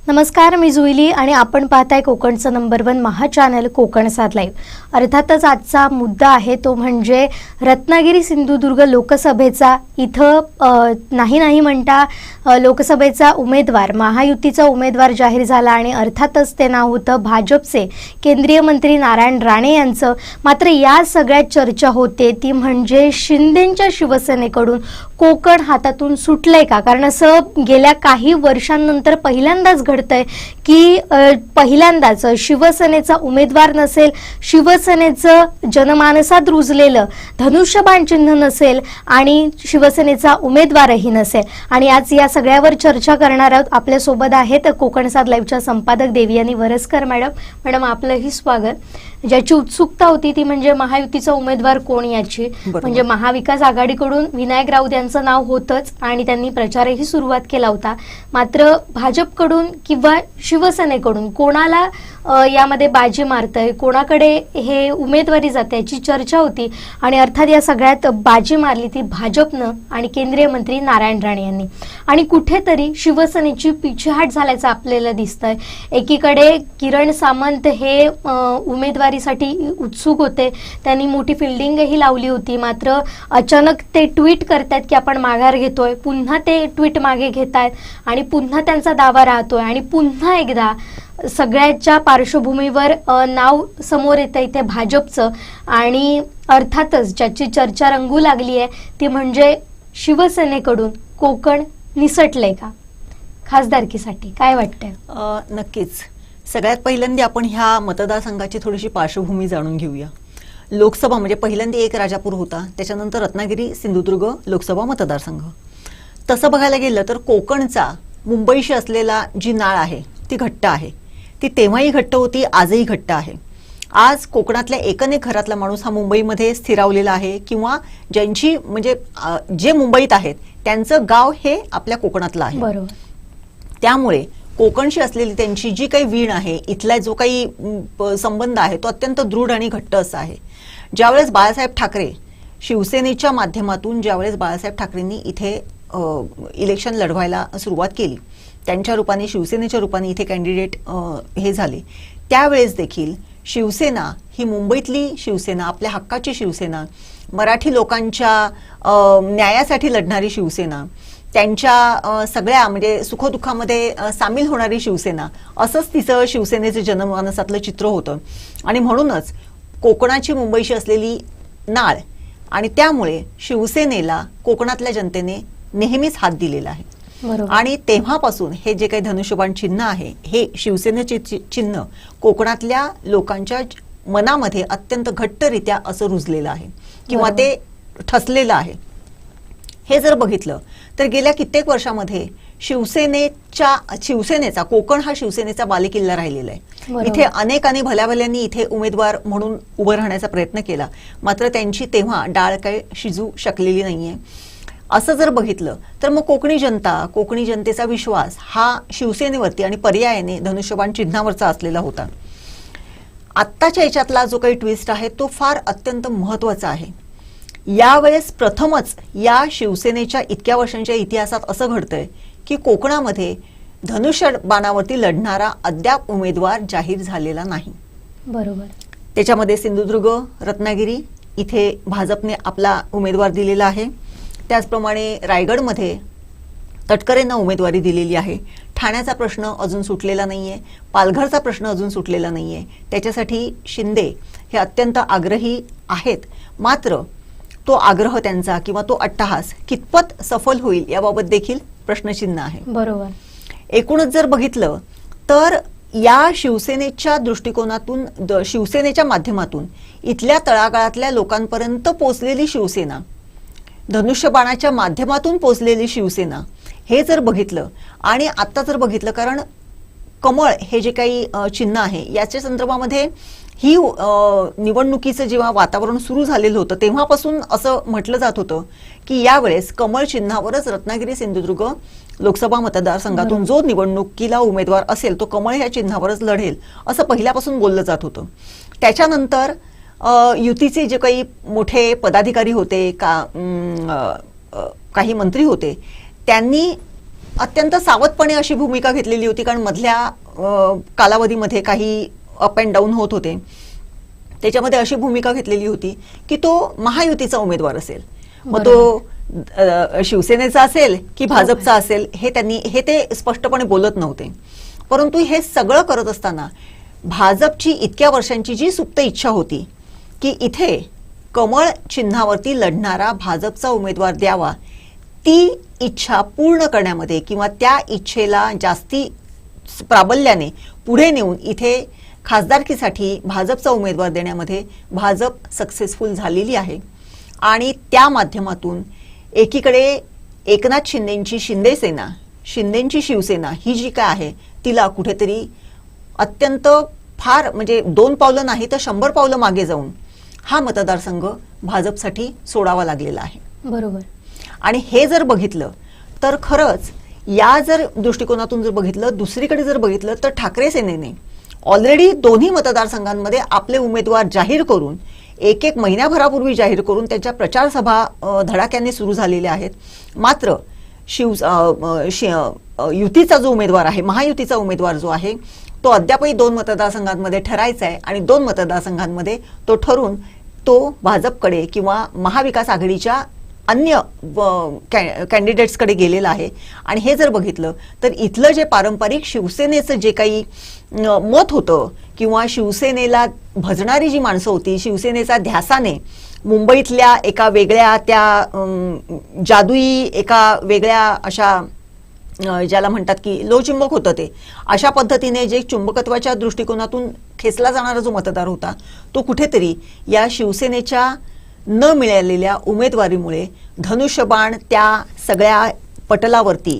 नमस्कार, मी जुईली आणि आपण पाहताय कोकणचं नंबर 1 महा चॅनल कोकण सात लाईव्ह। अर्थातच आजचा मुद्दा आहे तो म्हणजे रत्नागिरी सिंधुदुर्ग लोकसभेचा। इथं नाही म्हणता लोकसभेचा उमेदवार, महायुतीचा उमेदवार जाहीर झाला आणि अर्थातच ते नाव होतं भाजपचे केंद्रीय मंत्री नारायण राणे यांचं। मात्र या सगळ्यात चर्चा होते ती म्हणजे शिंदेंच्या शिवसेनेकडून कोकण हातातून सुटलंय का? कारण असं गेल्या काही वर्षांनंतर पहिल्यांदाच घडतंय की पहिल्यांदाच शिवसेनेचा उमेदवार नसेल, शिवसेनेचं जनमानसात रुजलेलं धनुष्यबाण चिन्ह नसेल आणि शिवसेनेचा उमेदवारही नसेल। आणि आज या सगळ्यावर चर्चा करणार आहोत। आपल्या सोबत आहेत कोकण सात लाईव्हच्या संपादक देवयानी वरसकर मॅडम आपलंही स्वागत। ज्याची उत्सुकता होती ती म्हणजे महायुतीचा उमेदवार कोण याची। म्हणजे महाविकास आघाडीकडून विनायक राऊत यांचं नाव होतंच आणि त्यांनी प्रचारही सुरुवात केला होता। मात्र भाजपकडून किंवा शिवसेनेकडून कोणाला यामध्ये बाजी मारतंय, कोणाकडे हे उमेदवारी जाते याची चर्चा होती आणि अर्थात या सगळ्यात बाजी मारली ती भाजपनं आणि केंद्रीय मंत्री नारायण राणे यांनी। आणि कुठेतरी शिवसेनेची पिछेहाट झाल्याचं आपल्याला दिसतंय। एकीकडे किरण सामंत हे उमेदवारीसाठी उत्सुक होते, त्यांनी मोठी फिल्डिंगही लावली होती। मात्र अचानक ते ट्विट करतात की आपण माघार घेतोय, पुन्हा ते ट्विट मागे घेतात आणि पुन्हा त्यांचा दावा राहतोय आणि पुन्हा एकदा सगळ्याच्या पार्श्वभूमीवर नाव समोर येतं इथे भाजपचं। आणि अर्थातच ज्याची चर्चा रंगू लागली आहे ती म्हणजे शिवसेनेकडून कोकण निसटलंय का खासदारकीसाठी? काय वाटतंय? नक्कीच सगळ्यात पहिल्यांदा आपण ह्या मतदारसंघाची थोडीशी पार्श्वभूमी जाणून घेऊया। लोकसभा म्हणजे पहिल्यांदा एक राजापूर होता, त्याच्यानंतर रत्नागिरी सिंधुदुर्ग लोकसभा मतदारसंघ। तसं बघायला गेलं तर कोकणचा मुंबईशी असलेला जी नाळ आहे ती घट्ट आहे। ती तेव्हाही घट्ट होती, आजही घट्ट आहे। आज कोकणातल्या एकनेक घरातला माणूस हा मुंबईमध्ये स्थिरावलेला आहे किंवा ज्यांची म्हणजे जे मुंबईत आहेत त्यांचं गाव हे आपल्या कोकणातलं आहे। बरोबर। त्यामुळे कोकणशी असलेली त्यांची जी काही वीण आहे, इथला जो काही संबंध आहे तो अत्यंत दृढ आणि घट्ट असा आहे। ज्यावेळेस बाळासाहेब ठाकरे शिवसेनेच्या माध्यमातून ज्यावेळेस बाळासाहेब ठाकरेंनी इथे इलेक्शन लढवायला सुरुवात केली, त्यांच्या रूपाने शिवसेनेच्या रूपाने इथे कॅन्डिडेट हे झाले, त्यावेळेस देखील शिवसेना ही मुंबईतली शिवसेना, आपल्या हक्काची शिवसेना, मराठी लोकांच्या न्यायासाठी लढणारी शिवसेना, त्यांच्या सगळ्या म्हणजे सुखदुःखामध्ये सामील होणारी शिवसेना, असंच तिचं शिवसेनेचं जनमानसातलं चित्र होतं। आणि म्हणूनच कोकणाची मुंबईशी असलेली नाळ आणि त्यामुळे शिवसेनेला कोकणातल्या जनतेने नेहमीच हात दिलेला आहे। आणि तेव्हापासून हे जे काही धनुष्यबाण चिन्ह आहे हे शिवसेनेचे चिन्ह कोकणातल्या लोकांच्या मनामध्ये अत्यंत घट्टरित्या असं रुजलेलं आहे किंवा ते ठसलेलं आहे। हे जर बघितलं तर गेल्या कित्येक वर्षामध्ये शिवसेनेचा कोकण हा शिवसेनेचा बालेकिल्ला राहिलेला आहे। इथे अनेकांनी भल्याभल्यांनी इथे उमेदवार म्हणून उभं राहण्याचा प्रयत्न केला, मात्र त्यांची तेव्हा डाळ काही शिजू शकलेली नाहीये। असं जर बघितलं तर मग कोकणी जनतेचा विश्वास हा शिवसेनेवरती आणि पर्यायाने धनुष्यबाण चिन्हावरचा असलेला होता। आत्ताच्या याच्यातला जो काही ट्विस्ट आहे तो फार अत्यंत महत्वाचा आहे। यावेळेस प्रथमच या शिवसेनेच्या इतक्या वर्षांच्या इतिहासात असं घडतंय की कोकणामध्ये धनुष्यबाणावरती लढणारा अद्याप उमेदवार जाहीर झालेला नाही। बरोबर। त्याच्यामध्ये सिंधुदुर्ग, रत्नागिरी इथे भाजपने आपला उमेदवार दिलेला आहे। त्याचप्रमाणे रायगडमध्ये तटकरेंना उमेदवारी दिलेली आहे। ठाण्याचा प्रश्न अजून सुटलेला नाहीये, पालघरचा प्रश्न अजून सुटलेला नाहीये। त्याच्यासाठी शिंदे हे अत्यंत आग्रही आहेत, मात्र तो आग्रह त्यांचा किंवा तो अट्टहास कितपत सफल होईल याबाबत देखील प्रश्नचिन्ह आहे। बरोबर। एकूणच जर बघितलं तर या शिवसेनेच्या दृष्टिकोनातून, शिवसेनेच्या माध्यमातून इथल्या तळागाळातल्या लोकांपर्यंत पोहोचलेली शिवसेना, धनुष्यबाणाच्या माध्यमातून पोहोचलेली शिवसेना, हे जर बघितलं आणि आता जर बघितलं, कारण कमळ हे जे काही चिन्ह आहे याच्या संदर्भामध्ये ही निवडणुकीचं जेव्हा वातावरण सुरू झालेलं होतं तेव्हापासून असं म्हटलं जात होतं की यावेळेस कमळ चिन्हावरच रत्नागिरी सिंधुदुर्ग लोकसभा मतदारसंघातून जो निवडणुकीला उमेदवार असेल तो कमळ या चिन्हावरच लढेल असं पहिल्यापासून बोललं जात होतं। त्याच्यानंतर युतीचे जे काही मोठे पदाधिकारी होते, काही मंत्री होते, त्यांनी अत्यंत सावधपणे अशी भूमिका घेतलेली होती, कारण मधल्या कालावधीमध्ये काही अप अँड डाऊन होत होते. त्याच्यामध्ये अशी भूमिका घेतलेली होती की तो महायुतीचा उमेदवार असेल, मग तो शिवसेनेचा असेल की भाजपचा असेल हे ते स्पष्टपणे बोलत नव्हते. परंतु हे सगळं करत असताना भाजपची इतक्या वर्षांची जी सुप्त इच्छा होती की इथे कमळ चिन्हावरती लढणारा भाजपचा उमेदवार द्यावा, ती इच्छा पूर्ण करण्यामध्ये किंवा त्या इच्छेला जास्ती प्राबल्याने पुढे नेऊन इथे खासदारकीसाठी भाजपचा उमेदवार देण्यामध्ये भाजप सक्सेसफुल झालेली आहे. आणि त्या माध्यमातून एकीकडे एकनाथ शिंदेंची शिंदेसेना, शिंदेंची शिवसेना ही जी काय आहे तिला कुठेतरी अत्यंत फार म्हणजे 2 पावलं नाही तर 100 पावलं मागे जाऊन हा मतदारसंघ भाजपसाठी सोडावा लागलेला आहे. बरोबर. आणि हे जर बघितलं तर खरंच या जर दृष्टिकोनातून जर बघितलं, दुसरीकडे जर बघितलं तर ठाकरे सेनेने ऑलरेडी दोन्ही मतदारसंघांमध्ये आपले उमेदवार जाहीर करून एक महिन्याभरापूर्वी जाहीर करून त्यांच्या प्रचार सभा धडाक्याने सुरू झालेल्या आहेत. मात्र युतीचा जो उमेदवार आहे, महायुतीचा उमेदवार जो आहे तो अद्यापही 2 मतदारसंघांमध्ये ठरायचा आहे आणि 2 मतदारसंघांमध्ये तो ठरून तो भाजपकडे किंवा महाविकास आघाडीच्या अन्य कॅन्डिडेट्सकडे गेलेला आहे. आणि हे जर बघितलं तर इथलं जे पारंपरिक शिवसेनेचं जे काही मत होतं किंवा शिवसेनेला भजणारी जी माणसं होती, शिवसेनेचा ध्यासाने मुंबईतल्या एका वेगळ्या त्या जादुई एका वेगळ्या अशा ज्याला म्हणतात की लोहचुंबक होतं, ते अशा पद्धतीने जे चुंबकत्वाच्या दृष्टिकोनातून खेचला जाणारा जो मतदार होता तो कुठेतरी या शिवसेनेच्या न मिळालेल्या उमेदवारीमुळे धनुष्यबाण त्या सगळ्या पटलावरती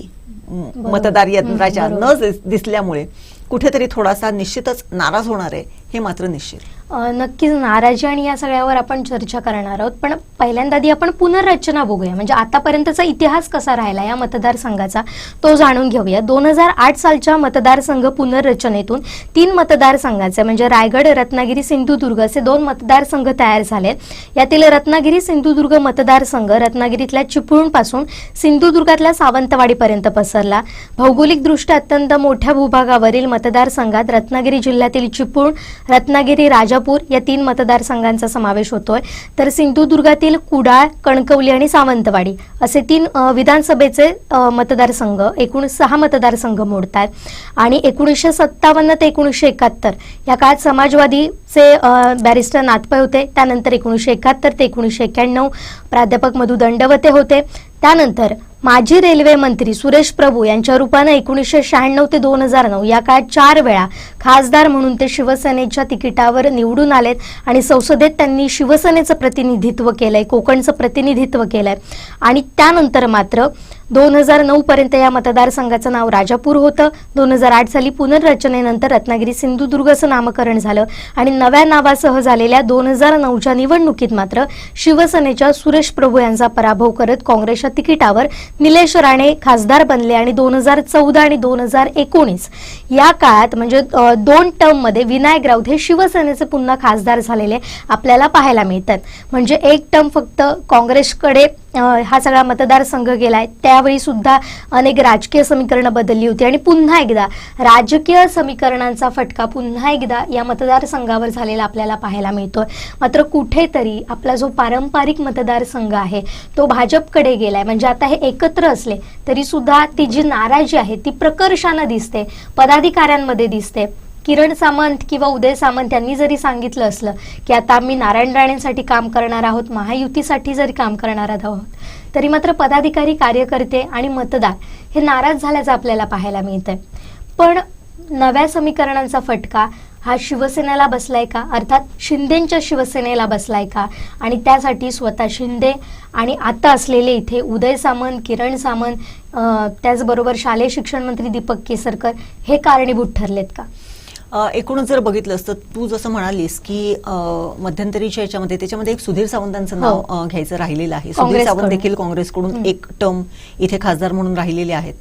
मतदार यंत्राच्या न दिसल्यामुळे कुठेतरी थोडासा निश्चितच नाराज होणार आहे, हे मात्र निश्चित. नक्कीच नाराजी आणि या सगळ्यावर आपण चर्चा करणार आहोत. पण पहिल्यांदा आधी आपण पुनर्रचना बघूया, म्हणजे आतापर्यंतचा इतिहास कसा राहिला या मतदारसंघाचा तो जाणून घेऊया. 2008 सालच्या मतदारसंघ पुनर्रचनेतून 3 मतदारसंघाचे म्हणजे रायगड, रत्नागिरी, सिंधुदुर्ग असे 2 मतदारसंघ तयार झाले. यातील रत्नागिरी सिंधुदुर्ग मतदारसंघ रत्नागिरीतल्या चिपळूणपासून सिंधुदुर्गातल्या सावंतवाडीपर्यंत पसरला. भौगोलिकदृष्ट्या अत्यंत मोठ्या भूभागावरील मतदारसंघात रत्नागिरी जिल्ह्यातील चिपळूण, रत्नागिरी, राजापूर या 3 मतदारसंघांचा समावेश होतोय. तर सिंधुदुर्गातील कुडाळ, कणकवली आणि सावंतवाडी असे 3 विधानसभेचे मतदारसंघ एकूण 6 मतदारसंघ मोडतात. आणि 1957 ते 1971 या काळात समाजवादीचे बॅरिस्टर नाथपै होते. त्यानंतर 1971 ते 1991 प्राध्यापक मधु दंडवते होते. त्यानंतर माजी रेल्वे मंत्री सुरेश प्रभू यांच्या रूपाने 1996 ते 2009 या काळात 4 वेळा खासदार म्हणून ते शिवसेनेच्या तिकिटावर निवडून आलेत आणि संसदेत त्यांनी शिवसेनेचं प्रतिनिधित्व केलंय, कोकणचं प्रतिनिधित्व केलंय. आणि त्यानंतर मात्र 2009 पर्यंत या मतदारसंघाचं नाव राजापूर होतं. 2008 साली पुनर्रचनेनंतर रत्नागिरी सिंधुदुर्ग असं नामकरण झालं आणि नव्या नावासह झालेल्या 2009च्या निवडणुकीत मात्र शिवसेनेच्या सुरेश प्रभू यांचा पराभव करत काँग्रेसच्या तिकिटावर निलेश राणे खासदार बनले. आणि 2014 आणि 2019 या काळात म्हणजे 2 टर्ममध्ये विनायक राऊत हे शिवसेनेचे पुन्हा खासदार झालेले आपल्याला पाहायला मिळतात. म्हणजे एक टर्म फक्त काँग्रेसकडे हा सगळा मतदारसंघ गेलाय. त्यावेळी सुद्धा अनेक राजकीय समीकरणं बदलली होती आणि पुन्हा एकदा राजकीय समीकरणांचा फटका पुन्हा एकदा या मतदारसंघावर झालेला आपल्याला पाहायला मिळतोय. मात्र कुठेतरी आपला जो पारंपरिक मतदारसंघ आहे तो भाजपकडे गेलाय. म्हणजे आता हे एकत्र असले तरी सुद्धा ती जी नाराजी आहे ती प्रकर्षानं दिसते, पदाधिकाऱ्यांमध्ये दिसते. किरण सामंत किंवा उदय सामंत यांनी जरी सांगितलं असलं की आता आम्ही नारायण राणेंसाठी काम करणार आहोत, महायुतीसाठी जरी काम करणार आहोत, तरी मात्र पदाधिकारी, कार्यकर्ते आणि मतदार हे नाराज झाल्याचं आपल्याला पाहायला मिळतंय. पण नव्या समीकरणांचा फटका हा शिवसेनेला बसलाय का, अर्थात शिंदेंच्या शिवसेनेला बसलाय का? आणि त्यासाठी स्वतः शिंदे आणि आता असलेले इथे उदय सामंत, किरण सामंत, त्याचबरोबर शालेय शिक्षण मंत्री दीपक केसरकर हे कारणीभूत ठरलेत का? एकूणच जर बघितलं असतं, तू जसं म्हणालीस की मध्यंतरीच्या याच्यामध्ये त्याच्यामध्ये एक सुधीर सावंतांचं नाव घ्यायचं राहिलेलं आहे. सुधीर सावंत देखील काँग्रेसकडून एक टर्म इथे खासदार म्हणून राहिलेले आहेत.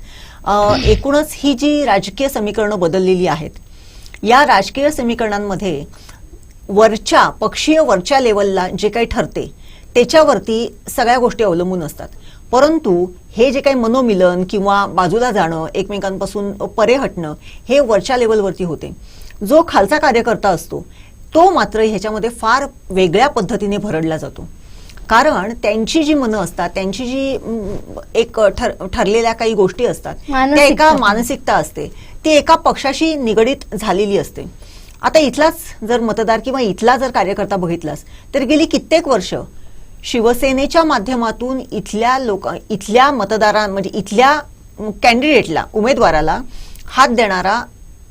एकूणच ही जी राजकीय समीकरणं बदललेली आहेत, या राजकीय समीकरणांमध्ये पक्षीय वरच्या लेवलला जे काही ठरते त्याच्यावरती सगळ्या गोष्टी अवलंबून असतात. परंतु हे जे काही मनोमिलन किंवा बाजूला जाणं, एकमेकांपासून परे हटणं, हे वरच्या लेवलवरती होते. जो खालचा कार्यकर्ता असतो तो मात्र ह्याच्यामध्ये फार वेगळ्या पद्धतीने भरडला जातो. कारण त्यांची जी मनं असतात, त्यांची जी एक ठरलेल्या काही गोष्टी असतात, त्या एका मानसिकता असते, ती एका पक्षाशी निगडीत झालेली असते. आता इथलाच जर मतदार किंवा इथला जर कार्यकर्ता बघितलास तर गेली कित्येक वर्ष शिवसेनेच्या माध्यमातून इथल्या मतदारां म्हणजे इथल्या कॅन्डिडेटला, उमेदवाराला हात देणारा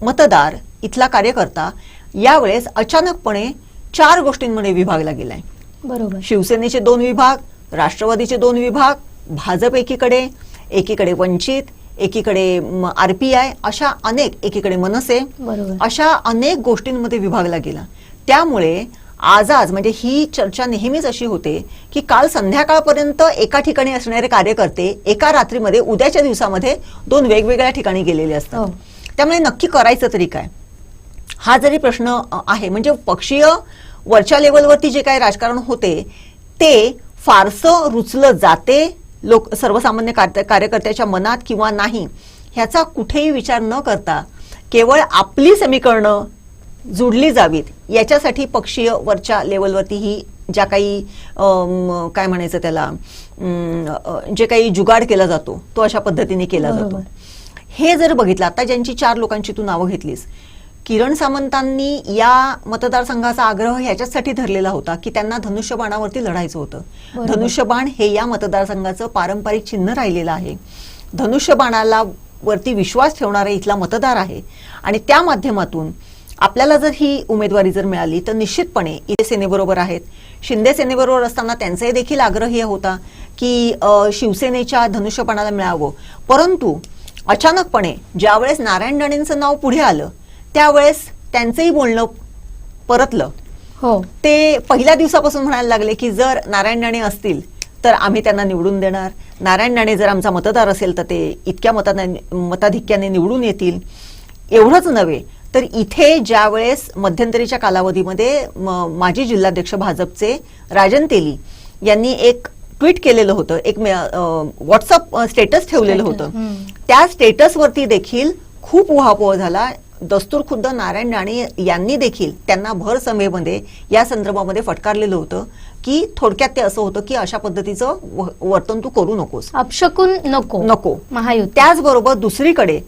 मतदार, इथला कार्यकर्ता यावेळेस अचानकपणे 4 गोष्टींमध्ये विभागला गेलाय. बरोबर. शिवसेनेचे 2 विभाग, राष्ट्रवादीचे 2 विभाग, भाजप एकीकडे वंचित, एकीकडे RPI, अशा अनेक, एकीकडे मनसे, अशा अनेक गोष्टींमध्ये विभागला गेला. त्यामुळे आज म्हणजे ही चर्चा नेहमीच अशी होते की काल संध्याकाळपर्यंत एका ठिकाणी असणारे कार्यकर्ते एका रात्रीमध्ये, उद्याच्या दिवसामध्ये 2 वेगवेगळ्या ठिकाणी गेलेले असतात. त्यामुळे नक्की करायचं तरी काय, हा जरी प्रश्न आहे. म्हणजे पक्षीय वरच्या लेवलवरती जे काही राजकारण होते ते फारसं रुचलं जाते सर्वसामान्य कार्यकर्त्याच्या मनात किंवा नाही, ह्याचा कुठेही विचार न करता केवळ आपली समीकरणं जुडली जावीत याच्यासाठी पक्षीय वरच्या लेवलवरती ही ज्या काही काय म्हणायचं त्याला, जे काही जुगाड केला जातो तो अशा पद्धतीने केला जातो. हे जर बघितलं, आता ज्यांची 4 लोकांची तू नावं घेतलीस, किरण सामंतांनी या मतदारसंघाचा आग्रह ह्याच्यासाठी धरलेला होता की त्यांना धनुष्यबाणावरती लढायचं होतं. धनुष्यबाण हे या मतदारसंघाचं पारंपरिक चिन्ह राहिलेलं आहे. धनुष्यबाणाला वरती विश्वास ठेवणारा इथला मतदार आहे आणि त्या माध्यमातून आपल्याला जर ही उमेदवारी जर मिळाली तर निश्चितपणे इथे सेनेबरोबर आहेत. शिंदे सेनेबरोबर असताना त्यांचाही देखील आग्रह होता की शिवसेनेच्या धनुष्यबाणाला मिळावं. परंतु अचानकपणे ज्यावेळेस नारायण राणेंचं नाव पुढे आलं त्यावेळेस त्यांचंही बोलणं परतलं. ते पहिल्या दिवसापासून म्हणायला लागले की जर नारायण राणे असतील तर आम्ही त्यांना निवडून देणार, नारायण राणे जर आमचा मतदार असेल तर ते इतक्या मताधिक्याने निवडून येतील. एवढंच नव्हे तर इथे ज्यावेळेस मध्यंतरीच्या कालावधीमध्ये माजी जिल्हाध्यक्ष भाजपचे राजन तेली यांनी एक ट्विट केलेलं होतं, एक व्हॉट्सअप स्टेटस ठेवलेलं होतं, त्या स्टेटसवरती देखील खूप उहापोह झाला. दस्तूर खुद्द नारायण राणे यांनी देखील त्यांना भर सभेमध्ये या संदर्भामध्ये फटकारलेलं होतं की थोडक्यात ते असं होतं की अशा पद्धतीचं वर्तन तू करू नकोस, अपशकून नको महायुती. त्याचबरोबर दुसरीकडे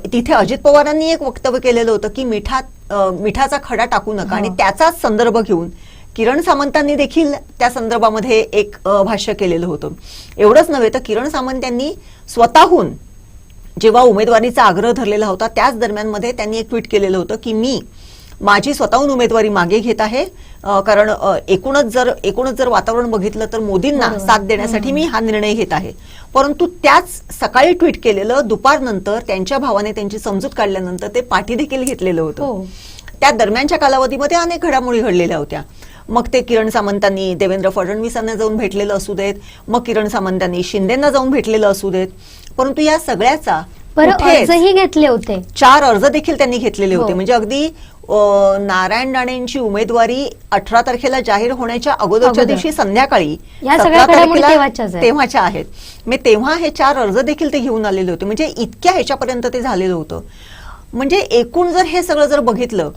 तिथे अजित पवारांनी एक वक्तव्य केलेलं होतं की मिठाचा खडा टाकू नका, आणि त्याचाच संदर्भ घेऊन किरण सामंतांनी देखील त्या संदर्भामध्ये एक भाष्य केलेलं होतं. एवढंच नव्हे तर किरण सामंत यांनी स्वतःहून जेव्हा उमेदवारीचा आग्रह धरलेला होता त्याच दरम्यानमध्ये त्यांनी एक ट्विट केलेलं होतं की मी माझी स्वतःहून उमेदवारी मागे घेत आहे, कारण एकूणच जर वातावरण बघितलं तर मोदींना साथ देण्यासाठी मी हा निर्णय घेत आहे. परंतु त्याच सकाळी ट्विट केलेलं दुपारनंतर त्यांच्या भावाने त्यांची समजूत काढल्यानंतर ते पाठी देखील घेतलेलं होतं. त्या दरम्यानच्या कालावधीमध्ये अनेक घडामोडी घडलेल्या होत्या. मग ते किरण सामंतांनी देवेंद्र फडणवीसांना जाऊन भेटलेलं असू देत, मग किरण सामंतांनी शिंदेंना जाऊन भेटलेलं असू देत, परंतु या सगळ्याचा अर्जही घेतले होते, 4 अर्ज देखील त्यांनी घेतलेले होते. म्हणजे अगदी नारायण राणेंची उमेदवारी 18 तारखेला जाहीर होण्याच्या अगोदरच्या दिवशी संध्याकाळी 17 तारखेला तेव्हाच्या आहेत. मी तेव्हा हे 4 अर्ज देखील ते घेऊन आलेले होते. म्हणजे इतक्या ह्याच्यापर्यंत ते झालेलं होतं. म्हणजे एकूण जर हे सगळं जर बघितलं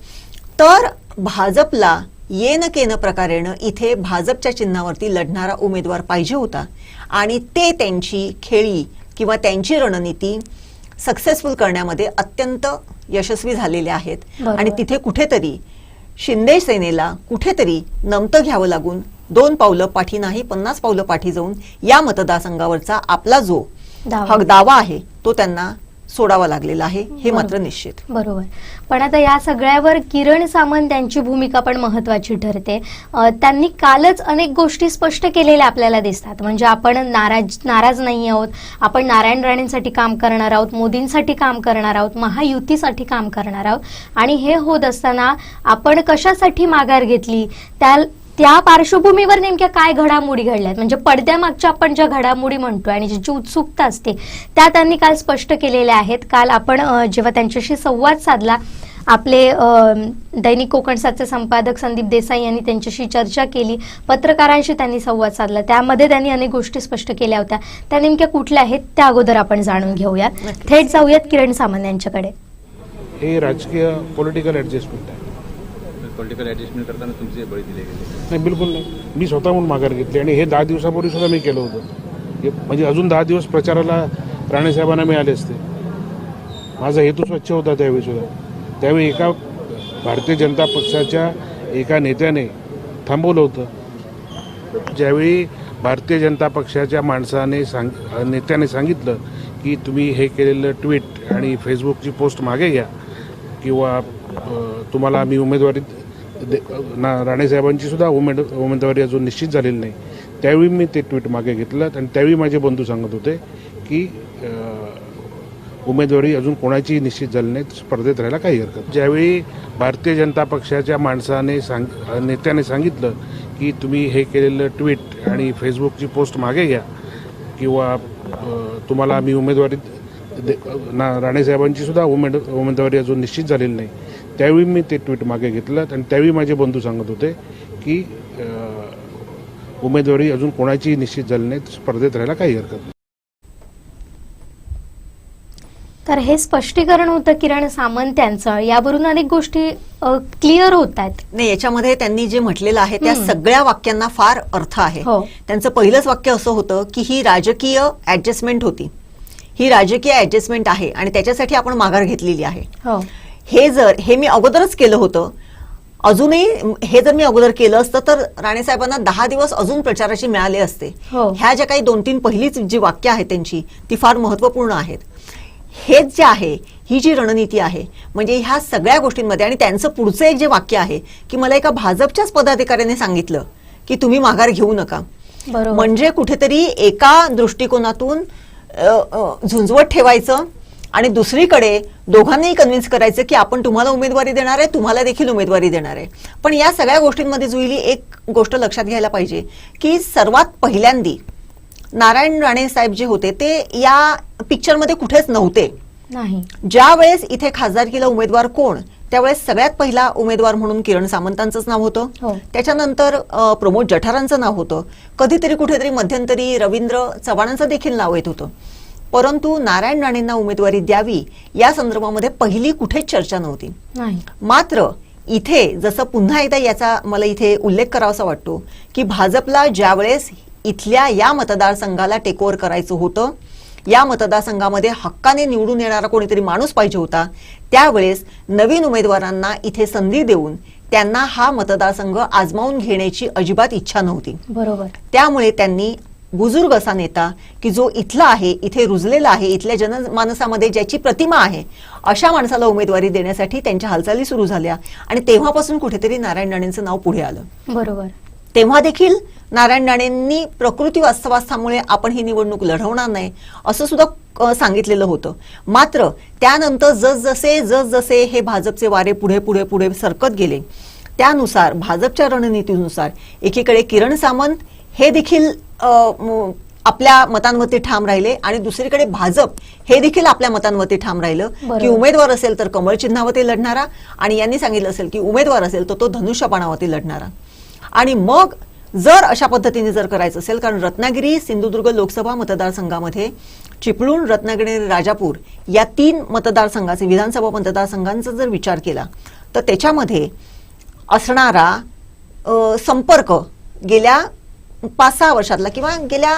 तर भाजपला येन केन प्रकारेनं इथे भाजपच्या चिन्हावरती लढणारा उमेदवार पाहिजे होता, आणि ते त्यांची खेळी किंवा त्यांची रणनीती सक्सेसफुल करण्यामध्ये अत्यंत यशस्वी झालेले आहेत. आणि तिथे कुठेतरी शिंदे सेनेला कुठेतरी नमतं घ्यावं लागून 2 पावलं पाठी नाही 50 पावलं पाठी जाऊन या मतदारसंघावरचा आपला जो दावा आहे तो त्यांना सोडावा लागलेला आहे, हे मात्र निश्चित. बरोबर. पण आता या सगळ्यावर किरण सामंत यांची भूमिका पण महत्वाची ठरते. त्यांनी कालच अनेक गोष्टी स्पष्ट केलेल्या आपल्याला दिसतात. म्हणजे आपण नाराज नाही आहोत, आपण नारायण राणेंसाठी काम करणार आहोत, मोदींसाठी काम करणार आहोत, महायुतीसाठी काम करणार आहोत. आणि हे होत असताना आपण कशासाठी माघार घेतली, त्या पार्श्वभूमीवर नेमक्या काय घडामोडी घडल्यात, म्हणजे पडद्यामागच्या आपण ज्या घडामोडी म्हणतोय आणि ज्याची उत्सुकता असते त्या त्यांनी काल स्पष्ट केलेल्या आहेत. काल आपण जेव्हा त्यांच्याशी संवाद साधला आपले दैनिक कोकणसादचे संपादक संदीप देसाई यांनी त्यांच्याशी चर्चा केली, पत्रकारांशी त्यांनी संवाद साधला, त्यामध्ये त्यांनी अनेक गोष्टी स्पष्ट केल्या होत्या. त्या नेमक्या कुठल्या आहेत त्या अगोदर आपण जाणून घेऊयात. थेट जाऊयात किरण सामंत यांच्याकडे. हे राजकीय पॉलिटिकल ॲडजस्टमेंट आहे. पॉलिटिकल ॲडजस्टमेंट करताना तुमचे बळी दिले गेले? नाही, बिलकुल नाही. मी स्वतःहून माघार घेतली आणि हे 10 दिवसापूर्वी सुद्धा मी केलं होतं. म्हणजे अजून 10 दिवस प्रचाराला राणेसाहेबांना मिळाले असते. माझा हेतू स्वच्छ होता त्यावेळी सुद्धा. त्यावेळी एका भारतीय जनता पक्षाच्या एका नेत्याने थांबवलं होतं. ज्यावेळी भारतीय जनता पक्षाच्या नेत्याने सांगितलं की तुम्ही हे केलेलं ट्विट आणि फेसबुकची पोस्ट मागे घ्या किंवा तुम्हाला आम्ही उमेदवारी राणेसाहेबांची सुद्धा उमेदवारी अजून निश्चित झालेली नाही, त्यावेळी मी ते ट्विट मागे घेतलं. आणि त्यावेळी माझे बंधू सांगत होते की उमेदवारी अजून कोणाची निश्चित झाली नाही, स्पर्धेत राहायला काही हरकत नाही. ज्यावेळी भारतीय जनता पक्षाच्या नेत्याने सांगितलं की तुम्ही हे केलेलं ट्विट आणि फेसबुकची पोस्ट मागे घ्या किंवा तुम्हाला आम्ही उमेदवारी राणेसाहेबांची सुद्धा उमेदवारी अजून निश्चित झालेली नाही, त्यावेळी मी ते ट्विट मागे घेतलं. आणि त्यावेळी माझे बंधू सांगत होते की उमेदवारी अजून कोणाची निश्चित झाली नाही, स्पर्धेत राहायला काही हरकत नाही. तर हे स्पष्टीकरण होतं किरण सामंत यांचं. यावरून अनेक गोष्टी क्लिअर होत आहेत. नाही, याच्यामध्ये त्यांनी जे म्हटलेलं आहे त्या सगळ्या वाक्यांना फार अर्थ आहे. हो. त्यांचं पहिलंच वाक्य असं होतं की ही राजकीय ऍडजस्टमेंट होती, ही राजकीय ऍडजस्टमेंट आहे आणि त्याच्यासाठी आपण माघार घेतलेली आहे. हो. हे मी अगोदरच केलं होतं. अजूनही हे जर मी अगोदर केलं असतं तर राणेसाहेबांना 10 दिवस अजून प्रचाराचे मिळाले असते. हो. ह्या ज्या काही 2-3 पहिलीच जी वाक्य आहेत त्यांची ती फार महत्वपूर्ण आहेत. हेच जे आहे, ही जी रणनीती आहे, म्हणजे ह्या सगळ्या गोष्टींमध्ये. आणि त्यांचं पुढचं एक जे वाक्य आहे की मला एका भाजपच्याच पदाधिकाऱ्याने सांगितलं की तुम्ही माघार घेऊ नका. बरोबर. म्हणजे कुठेतरी एका दृष्टिकोनातून झुंजवत ठेवायचं आणि दुसरीकडे दोघांनाही कन्व्हिन्स करायचं की आपण तुम्हाला उमेदवारी देणार आहे, तुम्हाला देखील उमेदवारी देणार आहे. पण या सगळ्या गोष्टींमध्ये जुईली एक गोष्ट लक्षात घ्यायला पाहिजे की सर्वात पहिल्यांदी नारायण राणे साहेब जे होते ते या पिक्चरमध्ये कुठेच नव्हते. नाही. ज्या वेळेस इथे खासदारकीला उमेदवार कोण, त्यावेळेस सगळ्यात पहिला उमेदवार म्हणून किरण सामंतांचंच नाव होतं. हो. त्याच्यानंतर प्रमोद जठारांचं नाव होतं. कधीतरी कुठेतरी मध्यंतरी रवींद्र चव्हाणांचं देखील नाव येत होतं. परंतु नारायण राणेंना उमेदवारी द्यावी या संदर्भामध्ये पहिली कुठेच चर्चा नव्हती. नाही. मात्र इथे जसं पुन्हा एकदा याचा मला इथे उल्लेख करावासा वाटतो की भाजपला ज्यावेळेस इथल्या या मतदारसंघाला टेकओव्हर करायचं होतं, या मतदारसंघामध्ये हक्काने निवडून येणारा कोणीतरी माणूस पाहिजे होता, त्यावेळेस नवीन उमेदवारांना इथे संधी देऊन त्यांना हा मतदारसंघ आजमावून घेण्याची अजिबात इच्छा नव्हती. बरोबर. त्यामुळे त्यांनी बुजुर्ग असा नेता की जो इथला आहे, इथे रुजलेला आहे, इथल्या जनमानसामध्ये ज्याची प्रतिमा आहे, अशा माणसाला उमेदवारी देण्यासाठी त्यांच्या हालचाली सुरू झाल्या. आणि तेव्हापासून कुठेतरी नारायण राणेंचं नाव पुढे आलं. बरोबर. तेव्हा देखील नारायण राणेंनी प्रकृती वास्तवास्थामुळे आपण ही निवडणूक लढवणार नाही असं सुद्धा सांगितलेलं होतं. मात्र त्यानंतर जसजसे हे भाजपचे वारे पुढे पुढे पुढे सरकत गेले, त्यानुसार भाजपच्या रणनीतीनुसार एकीकडे किरण सामंत हे देखील आपल्या मतांवरती ठाम राहिले आणि दुसरीकडे भाजप हे देखील आपल्या मतांवरती ठाम राहिलं की उमेदवार असेल तर कमळ चिन्हावरती लढणारा, आणि यांनी सांगितलं असेल की उमेदवार असेल तर तो धनुष्यबाणावरती लढणारा. आणि मग जर अशा पद्धतीने जर करायचं असेल, कारण रत्नागिरी सिंधुदुर्ग लोकसभा मतदारसंघामध्ये चिपळूण, रत्नागिरी, राजापूर या 3 मतदारसंघाचे विधानसभा मतदारसंघांचा जर विचार केला तर त्याच्यामध्ये असणारा संपर्क गेल्या 5-6 वर्षातला किंवा गेल्या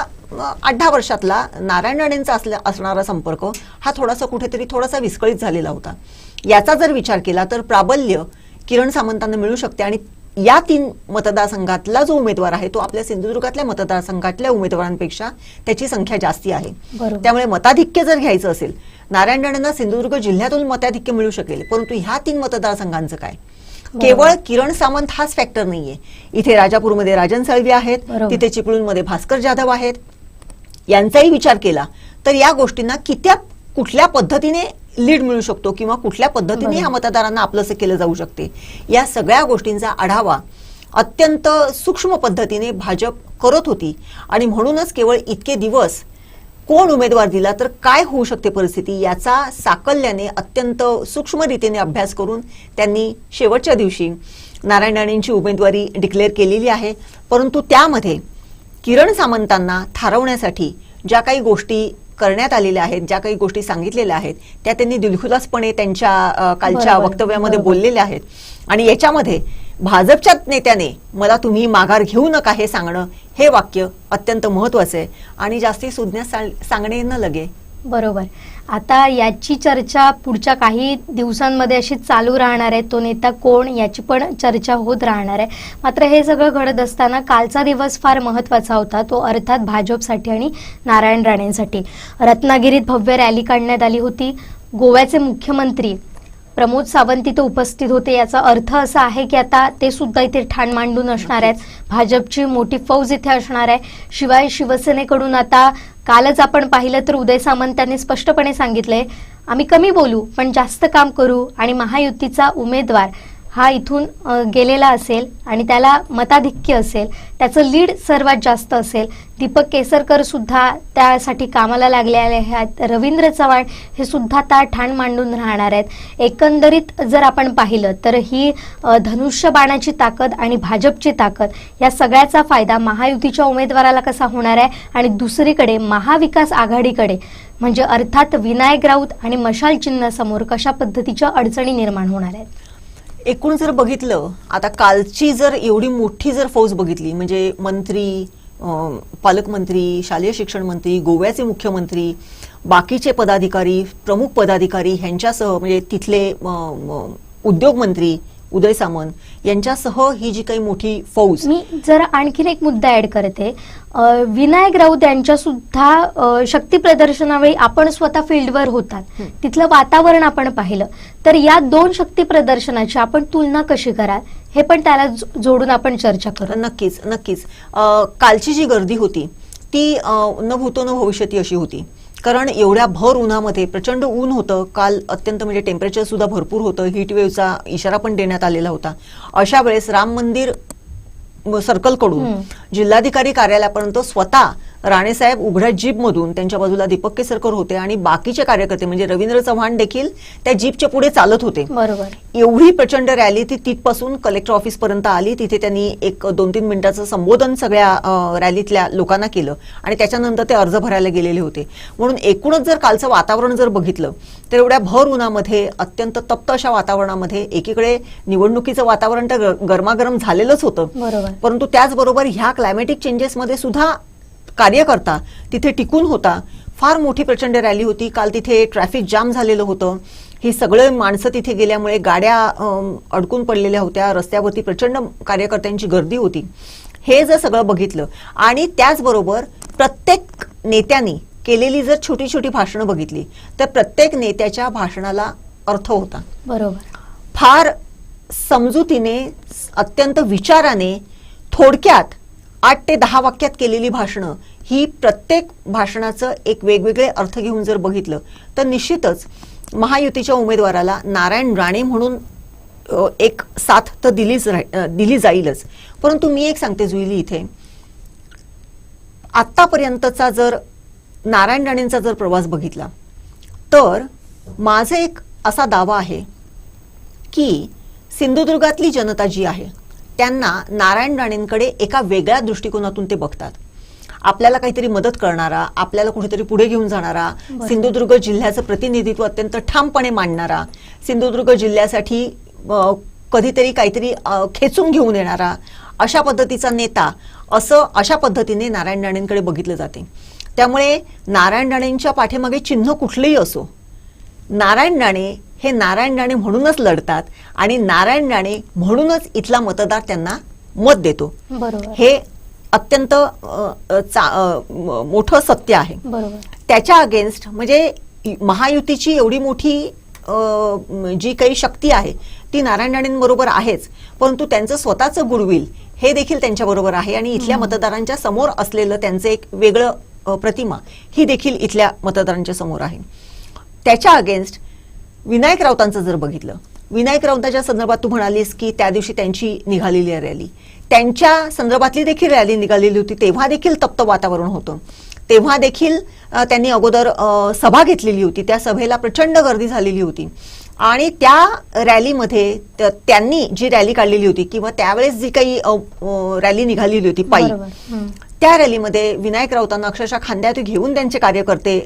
8-10 वर्षातला नारायण राणेंचा असणारा संपर्क हा थोडासा विस्कळीत झालेला होता. याचा जर विचार केला तर प्राबल्य किरण सामंतांना मिळू शकते. आणि या 3 मतदारसंघातला जो उमेदवार आहे तो आपल्या सिंधुदुर्गातल्या मतदारसंघातल्या उमेदवारांपेक्षा त्याची संख्या जास्ती आहे. त्यामुळे मताधिक्य जर घ्यायचं असेल, नारायण राणेंना सिंधुदुर्ग जिल्ह्यातून मताधिक्य मिळू शकेल. परंतु ह्या 3 मतदारसंघांचं काय? केवळ किरण सामंत हाच फॅक्टर नाहीये. इथे राजापूरमध्ये राजन साळवी आहेत, तिथे चिपळूणमध्ये भास्कर जाधव आहेत. यांचाही विचार केला तर या गोष्टींना कुठल्या पद्धतीने लीड मिळू शकतो किंवा कुठल्या पद्धतीने ह्या मतदारांना आपलंसं केलं जाऊ शकते, या सगळ्या गोष्टींचा आढावा अत्यंत सूक्ष्म पद्धतीने भाजप करत होती. आणि म्हणूनच केवळ इतके दिवस कोण उमेदवार दिला तर काय होऊ शकते परिस्थिती, याचा साकल्याने अत्यंत सूक्ष्म रीतीने अभ्यास करून त्यांनी शेवटच्या दिवशी नारायण राणेंची उमेदवारी डिक्लेअर केलेली आहे. परंतु त्यामध्ये किरण सामंतांना थारवण्यासाठी ज्या काही गोष्टी करण्यात आलेल्या आहेत, ज्या काही गोष्टी सांगितलेल्या आहेत, त्या त्यांनी दिलखुलासपणे त्यांच्या कालच्या बरोबर, वक्तव्यामध्ये बरोबर. बोललेल्या आहेत. आणि याच्यामध्ये भाजपच्या नेत्याने मला तुम्ही माघार घेऊ नका हे सांगणं, हे वाक्य अत्यंत महत्वाचं आहे आणि जास्ती सुज्ञ सांगणे न लगे. बरोबर. आता याची चर्चा पुढच्या काही दिवसांमध्ये अशी चालू राहणार आहे. तो नेता कोण याची पण चर्चा होत राहणार आहे. मात्र हे सगळं घडत असताना कालचा दिवस फार महत्त्वाचा होता, तो अर्थात भाजपसाठी आणि नारायण राणेंसाठी. रत्नागिरीत भव्य रॅली काढण्यात आली होती. गोव्याचे मुख्यमंत्री प्रमोद सावंत इथे उपस्थित होते. याचा अर्थ असा आहे की आता ते सुद्धा इथे ठाण मांडून असणार आहेत. भाजपची मोठी फौज इथे असणार आहे. शिवाय शिवसेनेकडून आता कालच आपण पाहिलं तर उदय सामंत यांनी स्पष्टपणे सांगितलंय, आम्ही कमी बोलू पण जास्त काम करू आणि महायुतीचा उमेदवार हा इथून गेलेला असेल आणि त्याला मताधिक्य असेल, त्याचं लीड सर्वात जास्त असेल. दीपक केसरकर सुद्धा त्यासाठी कामाला लागलेले आहेत. रवींद्र चव्हाण हे सुद्धा त्या ठाण मांडून राहणार आहेत. एकंदरीत जर आपण पाहिलं तर ही धनुष्यबाणाची ताकद आणि भाजपची ताकद या सगळ्याचा फायदा महायुतीच्या उमेदवाराला कसा होणार आहे आणि दुसरीकडे महाविकास आघाडीकडे म्हणजे अर्थात विनायक राऊत आणि मशाल चिन्हासमोर कशा पद्धतीच्या अडचणी निर्माण होणार आहेत. एकूण जर बघितलं, आता कालची जर एवढी मोठी जर फौज बघितली, म्हणजे मंत्री, पालकमंत्री, शालेय शिक्षण मंत्री, गोव्याचे मुख्यमंत्री, बाकीचे पदाधिकारी, प्रमुख पदाधिकारी ह्यांच्यासह म्हणजे तिथले उद्योग मंत्री उदय सामंत यांच्यासह ही जी काही मोठी फौज. मी जर आणखीन एक मुद्दा ऍड करते, विनायक राऊत यांच्या सुद्धा शक्ती प्रदर्शनावेळी आपण स्वतः फील्डवर होतात, तिथलं वातावरण आपण पाहिलं तर या दोन शक्ती प्रदर्शनाची आपण तुलना कशी कराल हे पण त्याला जोडून आपण चर्चा करू. नक्कीच नक्कीच. कालची जी गर्दी होती ती न भूतो न भविष्यती अशी होती, कारण एवढ्या भर उन्हामध्ये प्रचंड ऊन होतं काल, अत्यंत म्हणजे टेम्परेचर सुद्धा भरपूर होतं. हीट वेव्हचा इशारा पण देण्यात आलेला होता. अशा वेळेस राम मंदिर सर्कलकडून जिल्हाधिकारी कार्यालयापर्यंत स्वतः राणेसाहेब उघड्या जीपमधून, त्यांच्या बाजूला दीपक केसरकर होते आणि बाकीचे कार्यकर्ते म्हणजे रवींद्र चव्हाण देखील त्या जीपच्या पुढे चालत होते. बरोबर. एवढी प्रचंड रॅली ती तिथपासून कलेक्टर ऑफिस पर्यंत आली. तिथे त्यांनी एक 2-3 मिनिटाचं संबोधन सगळ्या रॅलीतल्या लोकांना केलं आणि त्याच्यानंतर ते अर्ज भरायला गेलेले होते. म्हणून एकूणच जर कालचं वातावरण जर बघितलं तर एवढ्या भर उन्हामध्ये, अत्यंत तप्त अशा वातावरणामध्ये एकीकडे निवडणुकीचं वातावरण तर गरमागरम झालेलंच होतं, बरोबर. परंतु त्याचबरोबर ह्या क्लायमॅटिक चेंजेसमध्ये सुद्धा कार्यकर्ता तिथे टिकून होता. फार मोठी प्रचंड रॅली होती काल. तिथे ट्रॅफिक जाम झालेलं होतं. ही सगळे माणसं तिथे गेल्यामुळे गाड्या अडकून पडलेल्या होत्या. रस्त्यावरती प्रचंड कार्यकर्त्यांची गर्दी होती. हे जर सगळं बघितलं आणि त्याचबरोबर प्रत्येक नेत्यांनी केलेली जर छोटी छोटी भाषणं बघितली तर प्रत्येक नेत्याच्या भाषणाला अर्थ होता. बरोबर. फार समजुतीने, अत्यंत विचाराने, थोडक्यात 8 ते 10 वाक्यात केलेली भाषणं, ही प्रत्येक भाषणाचं एक वेगवेगळे अर्थ घेऊन जर बघितलं तर निश्चितच महायुतीच्या उमेदवाराला नारायण राणे म्हणून एक साथ तर दिली जाईलच. परंतु मी एक सांगते जुईली, इथे आतापर्यंतचा जर नारायण राणेंचा जर प्रवास बघितला तर माझा एक असा दावा आहे की सिंधुदुर्गातली जनता जी आहे त्यांना नारायण राणेंकडे एका वेगळ्या दृष्टिकोनातून ते बघतात. आपल्याला काहीतरी मदत करणारा, आपल्याला कुठेतरी पुढे घेऊन जाणारा, सिंधुदुर्ग जिल्ह्याचं प्रतिनिधित्व अत्यंत ठामपणे मांडणारा, सिंधुदुर्ग जिल्ह्यासाठी कधीतरी काहीतरी खेचून घेऊन येणारा अशा पद्धतीचा नेता, असं अशा पद्धतीने नारायण राणेंकडे बघितलं जाते. त्यामुळे नारायण राणेंच्या पाठीमागे चिन्ह कुठलंही असो, नारायण राणे हे नारायण राणे म्हणूनच लढतात आणि नारायण राणे म्हणूनच इथला मतदार त्यांना मत देतो. बरोबर. हे अत्यंत मोठं सत्य आहे. बरोबर. त्याच्या अगेन्स्ट म्हणजे महायुतीची एवढी मोठी जी काही शक्ती आहे ती नारायण राणेंबरोबर आहेच, परंतु त्यांचं स्वतःचं गुडविल हे देखील त्यांच्याबरोबर आहे आणि इथल्या मतदारांच्या समोर असलेलं त्यांचं एक वेगळं प्रतिमा ही देखील इथल्या मतदारांच्या समोर आहे. त्याच्या अगेन्स्ट विनायक राऊतांचं जर बघितलं, विनायक राऊतांच्या संदर्भात तू म्हणालीस की त्या दिवशी त्यांची निघालेली रॅली, त्यांच्या संदर्भातली देखील रॅली निघालेली होती, तेव्हा देखील तप्त वातावरण होतं. तेव्हा देखील त्यांनी अगोदर सभा घेतलेली होती. त्या सभेला प्रचंड गर्दी झालेली होती आणि त्या रॅलीमध्ये त्यांनी जी रॅली काढलेली होती किंवा त्यावेळेस जी काही रॅली निघालेली होती पायी, त्या रॅलीमध्ये विनायक राऊतांना अक्षरशः खांद्यात घेऊन त्यांचे कार्यकर्ते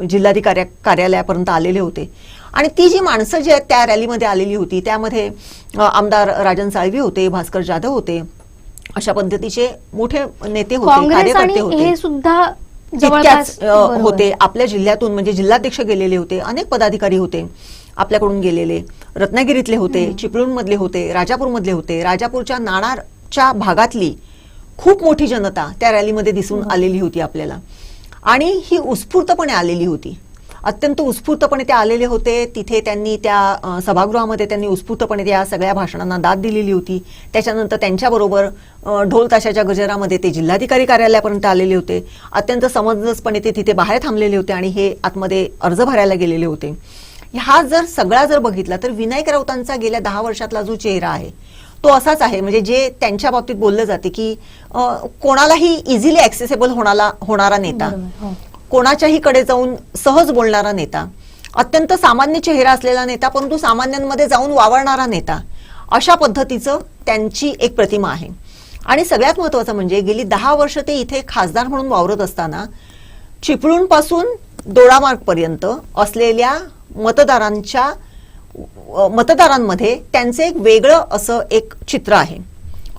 जिल्हाधिकारी कार्यालयापर्यंत आलेले होते. आणि ती जी माणसं जी आहेत त्या रॅलीमध्ये आलेली होती त्यामध्ये आमदार राजन साळवी होते, भास्कर जाधव होते, अशा पद्धतीचे मोठे नेते होते, कार्यकर्ते होते, हे सुद्धा तितक्याच होते. आपल्या जिल्ह्यातून म्हणजे जिल्हाध्यक्ष गेलेले होते, अनेक पदाधिकारी होते आपल्याकडून गेलेले, रत्नागिरीतले होते, चिपळूण मधले होते, राजापूर मधले होते, राजापूरच्या नाणारच्या भागातली खूप मोठी जनता त्या रॅलीमध्ये दिसून आलेली होती आपल्याला. आणि ही उत्स्फूर्तपणे आलेली होती, अत्यंत उत्स्फूर्तपणे ते आलेले होते. तिथे त्यांनी त्या सभागृहामध्ये त्यांनी उत्स्फूर्तपणे त्या सगळ्या भाषणांना दाद दिलेली होती. त्याच्यानंतर त्यांच्याबरोबर ढोल ताशाच्या गजरामध्ये ते जिल्हाधिकारी कार्यालयापर्यंत आलेले होते. अत्यंत समंजसपणे ते तिथे बाहेर थांबलेले होते आणि हे आतमध्ये अर्ज भरायला गेलेले होते. हा जर सगळा जर बघितला तर विनायक राऊतांचा गेल्या 10 वर्षातला जो चेहरा आहे तो असाच आहे. म्हणजे जे त्यांच्या बाबतीत बोललं जाते की कोणालाही इझिली ऍक्सेसेबल होणारा नेता, कोणाच्याही कडे जाऊन सहज बोलणारा नेता, अत्यंत सामान्य चेहरा असलेला नेता, परंतु सामान्यांमध्ये जाऊन वावरणारा नेता, अशा पद्धतीचं त्यांची एक प्रतिमा आहे. आणि सगळ्यात महत्वाचं म्हणजे गेली 10 वर्ष ते इथे खासदार म्हणून वावरत असताना चिपळूण पासून दोडामार्ग पर्यंत असलेल्या मतदारांमध्ये त्यांचे एक वेगळं असं एक चित्र आहे.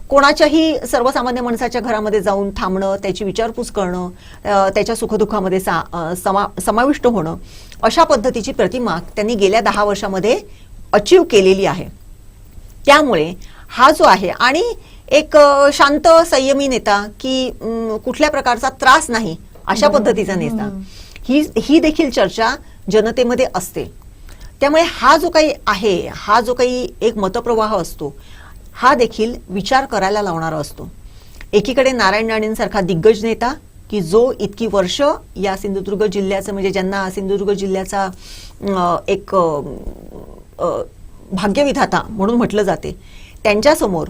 कोणाच्याही सर्वसामान्य माणसाच्या घरामध्ये जाऊन थांबणं, त्याची विचारपूस करणं, त्याच्या सुखदुःखामध्ये समाविष्ट होणं, अशा पद्धतीची प्रतिमा त्यांनी गेल्या 10 वर्षामध्ये अचीव केलेली आहे. त्यामुळे हा जो आहे आणि एक शांत संयमी नेता की कुठल्या प्रकारचा त्रास नाही अशा पद्धतीचा नेता, ही देखील चर्चा जनतेमध्ये असते. त्यामुळे हा जो काही आहे, हा जो काही एक मतप्रवाह असतो, हा देखील विचार करायला लावणारा असतो. एकीकडे नारायण राणेंसारखा दिग्गज नेता की जो इतकी वर्ष या सिंधुदुर्ग जिल्ह्याचं म्हणजे ज्यांना सिंधुदुर्ग जिल्ह्याचा एक भाग्यविधाता म्हणून म्हटलं जाते, त्यांच्यासमोर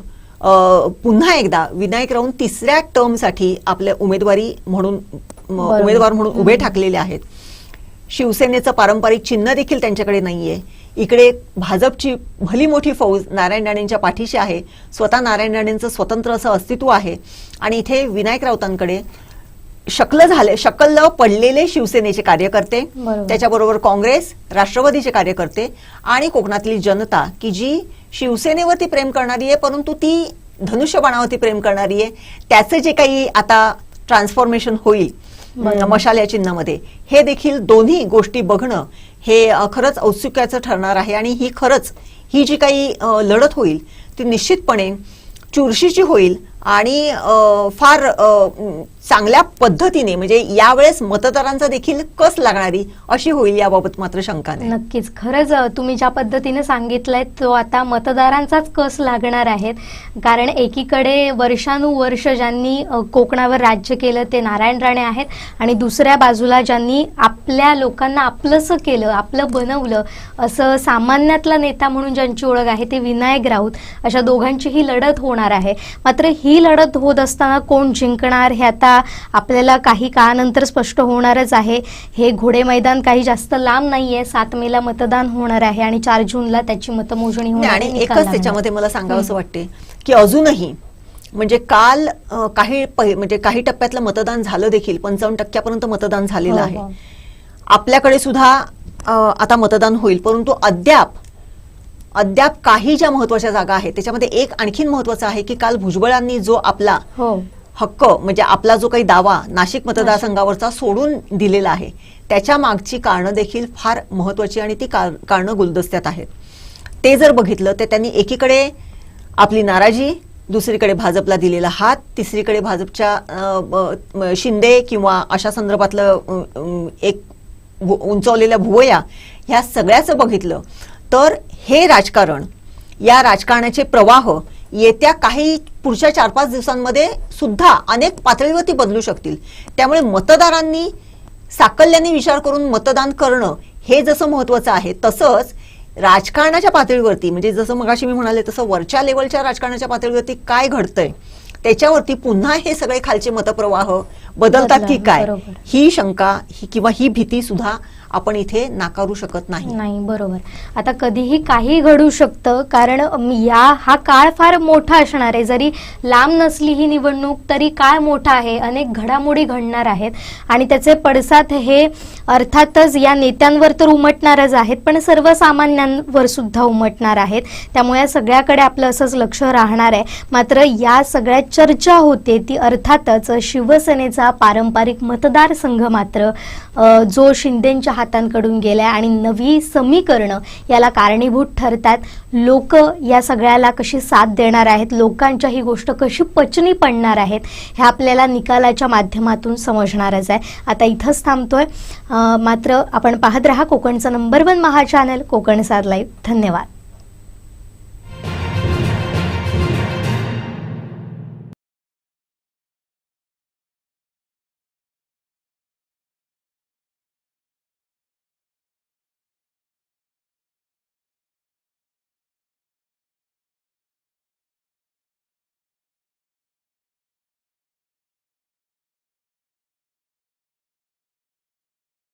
पुन्हा एकदा विनायक राऊत 3ऱ्या टर्मसाठी आपल्या उमेदवार म्हणून उभे ठाकलेले आहेत. शिवसेनेचं पारंपरिक चिन्ह देखील त्यांच्याकडे नाहीये. इकडे भाजपची भली मोठी फौज नारायण राणेंच्या पाठीशी आहे. स्वतः नारायण राणेंचं स्वतंत्र असं अस्तित्व आहे आणि इथे विनायक राऊतांकडे शकल पडलेले शिवसेनेचे कार्यकर्ते, त्याच्याबरोबर काँग्रेस, राष्ट्रवादीचे कार्यकर्ते आणि कोकणातली जनता की जी शिवसेनेवरती प्रेम करणारी आहे परंतु ती धनुष्यबाणावरती प्रेम करणारी आहे. त्याचं जे काही आता ट्रान्सफॉर्मेशन होईल मशाल या चिन्हामध्ये, हे देखील दोन्ही गोष्टी बघणं हे खरंच औत्सुक्याचं ठरणार आहे. आणि ही जी काही लढत होईल ती निश्चितपणे चुरशीची होईल आणि फार चांगल्या पद्धतीने म्हणजे यावेळेस मतदारांचा देखील कस लागणारी अशी होईल, याबाबत मात्र शंका नाही. नक्कीच, खरंच तुम्ही ज्या पद्धतीने सांगितलंय तो आता मतदारांचाच कस लागणार आहेत. कारण एकीकडे वर्षानुवर्ष ज्यांनी कोकणावर राज्य केलं ते नारायण राणे आहेत आणि दुसऱ्या बाजूला ज्यांनी आपल्या लोकांना आपलंसं केलं, आपलं बनवलं असं सामान्यातला नेता म्हणून ज्यांची ओळख आहे ते विनायक राऊत. अशा दोघांची ही लढत होणार आहे. मात्र ही लढत होत असताना कोण जिंकणार हे आता आपल्याला काही काळानंतर स्पष्ट होणारच आहे. हे घोडे मैदान काही जास्त लांब नाहीये. 7 मेला मतदान होणार आहे आणि 4 जूनला त्याची मतमोजणी होणार आहे. आणि एकच त्याच्यामध्ये मला सांगावं असं वाटते की अजूनही म्हणजे काल काही टप्प्यातलं मतदान झालं देखील, 55% मतदान झालेलं आहे. आपल्याकडे सुद्धा आता मतदान होईल, परंतु अद्याप काही ज्या महत्वाच्या जागा आहेत त्याच्यामध्ये एक आणखीन महत्वाचं आहे की काल भुजबळांनी जो आपला हक्क म्हणजे आपला जो काही दावा नाशिक मतदारसंघावरचा सोडून दिलेला आहे त्याच्या मागची कारणं देखील फार महत्वाची आणि ती कारणं गुलदस्त्यात आहेत. ते जर बघितलं तर त्यांनी एकीकडे आपली नाराजी, दुसरीकडे भाजपला दिलेला हात, तिसरीकडे भाजपच्या शिंदे किंवा अशा संदर्भातलं एक उंचावलेल्या भुवया, ह्या सगळ्याचं बघितलं तर हे राजकारण, या राजकारणाचे प्रवाह येत्या काही पुढच्या 4-5 दिवसांमध्ये सुद्धा अनेक पातळीवरती बदलू शकतील. त्यामुळे मतदारांनी साकल्याने विचार करून मतदान करणं हे जसं महत्वाचं आहे, तसंच राजकारणाच्या पातळीवरती म्हणजे जसं मगाशी मी म्हणाले तसं वरच्या लेवलच्या राजकारणाच्या पातळीवरती काय घडतंय त्याच्यावरती पुन्हा हे सगळे खालचे मतप्रवाह बदलतात की काय, बरोबर. ही शंका किंवा ही भीती सुद्धा आपण इथे नाकारू शकत नाही. नाही, बरोबर. आता कधीही काही घडू शकतं, कारण हा काळ फार मोठा असणार आहे. जरी लांब नसली ही निवडणूक तरी काळ मोठा आहे, अनेक घडामोडी घडणार आहेत आणि त्याचे पडसाद हे अर्थातच या नेत्यांवर तर उमटणारच आहेत, पण सर्वसामान्यांवर सुद्धा उमटणार आहेत. त्यामुळे या सगळ्याकडे आपलं असंच लक्ष राहणार आहे. मात्र या सगळ्या चर्चा होते ती अर्थातच शिवसेनेचा पारंपरिक मतदारसंघ मात्र जो शिंदेंच्या हातांकडून गेलाय आणि नवी समीकरणं याला कारणीभूत ठरतात. लोक या सगळ्याला कशी साथ देणार आहेत, लोकांच्या ही गोष्ट कशी पचनी पडणार आहेत, हे आपल्याला निकालाच्या माध्यमातून समजणारच आहे. आता इथंच थांबतोय. मात्र आपण पाहत राहा कोकणचं नंबर 1 महा चॅनल कोकणसाद लाईव्ह. धन्यवाद.